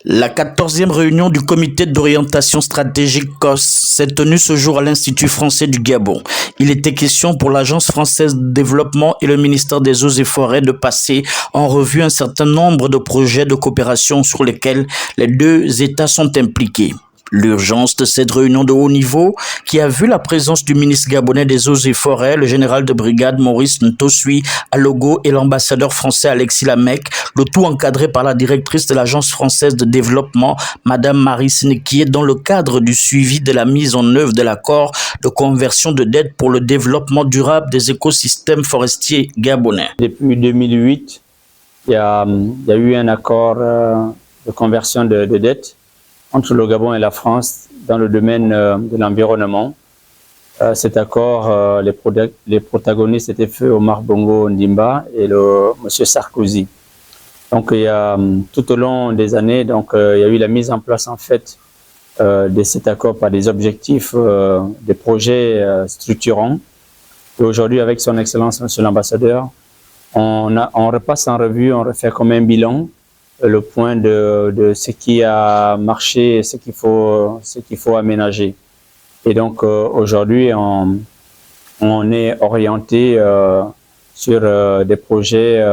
La 14e réunion du comité d'orientation stratégique COS s'est tenue ce jour à l'Institut français du Gabon. Il était question pour l'Agence française de développement et le ministère des Eaux et Forêts de passer en revue un certain nombre de projets de coopération sur lesquels les deux États sont impliqués. L'urgence de cette réunion de haut niveau, qui a vu la présence du ministre gabonais des Eaux et Forêts, le général de brigade Maurice Ntosui Alogo et l'ambassadeur français Alexis Lamec, le tout encadré par la directrice de l'Agence française de développement, Madame Marie Sénéquié, dans le cadre du suivi de la mise en œuvre de l'accord de conversion de dette pour le développement durable des écosystèmes forestiers gabonais. Depuis 2008, il y a eu un accord de conversion de dette entre le Gabon et la France dans le domaine de l'environnement. Cet accord, les protagonistes étaient feu Omar Bongo Ndimba et Monsieur Sarkozy. Donc, tout au long des années, il y a eu la mise en place en fait de cet accord par des objectifs, des projets structurants. Et aujourd'hui, avec son Excellence, Monsieur l'Ambassadeur, on repasse en revue, on refait comme un bilan le point de ce qui a marché et ce qu'il faut aménager. Et donc aujourd'hui, on est orienté sur des projets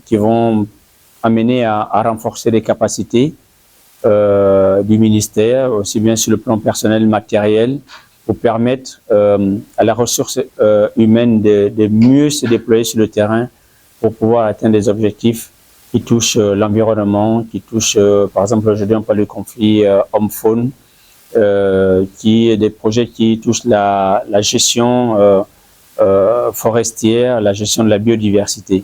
qui vont amener à renforcer les capacités du ministère, aussi bien sur le plan personnel, matériel, pour permettre à la ressource humaine de mieux se déployer sur le terrain pour pouvoir atteindre des objectifs qui touchent l'environnement, qui touchent, par exemple, aujourd'hui on parle du conflit homme-faune, qui est des projets qui touchent la gestion forestière, la gestion de la biodiversité.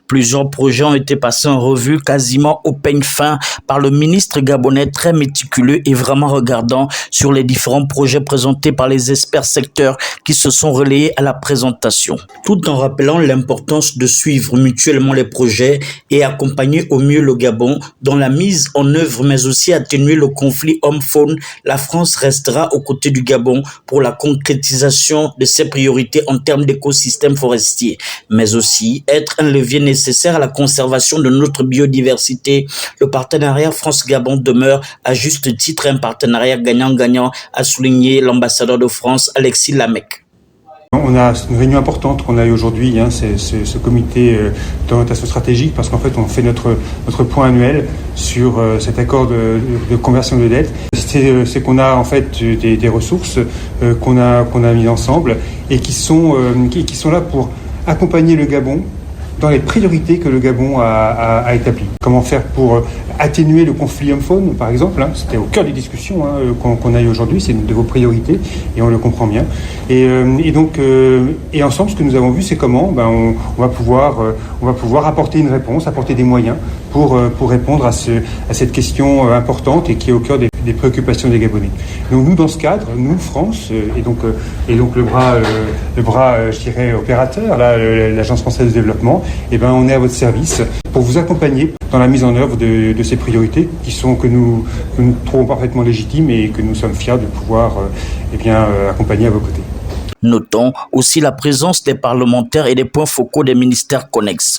Plusieurs projets ont été passés en revue quasiment au peigne fin par le ministre gabonais, très méticuleux et vraiment regardant sur les différents projets présentés par les experts secteurs qui se sont relayés à la présentation, tout en rappelant l'importance de suivre mutuellement les projets et accompagner au mieux le Gabon dans la mise en œuvre, mais aussi atténuer le conflit homme-faune. La France restera aux côtés du Gabon pour la concrétisation de ses priorités en termes d'écosystèmes forestiers, mais aussi être un levier nécessaire à la conservation de notre biodiversité. Le partenariat France-Gabon demeure à juste titre un partenariat gagnant-gagnant, a souligné l'ambassadeur de France Alexis Lamec. On a une réunion importante qu'on a eu aujourd'hui, c'est ce comité d'orientation stratégique, parce qu'en fait on fait notre point annuel sur cet accord de conversion de dette. C'est qu'on a en fait des ressources qu'on a mises ensemble et qui sont là pour accompagner le Gabon dans les priorités que le Gabon a établies. Comment faire pour atténuer le conflit homme-faune, par exemple, c'était au cœur des discussions qu'on a eu aujourd'hui, c'est une de vos priorités, et on le comprend bien. Et ensemble, ce que nous avons vu, c'est comment on va pouvoir apporter une réponse, apporter des moyens pour répondre à cette question importante et qui est au cœur des préoccupations des Gabonais. Donc nous, dans ce cadre, nous, France, et donc le bras, je dirais, opérateur, l'Agence française de développement, on est à votre service pour vous accompagner dans la mise en œuvre de ces priorités que nous trouvons parfaitement légitimes et que nous sommes fiers de pouvoir accompagner à vos côtés. Notons aussi la présence des parlementaires et des points focaux des ministères connexes.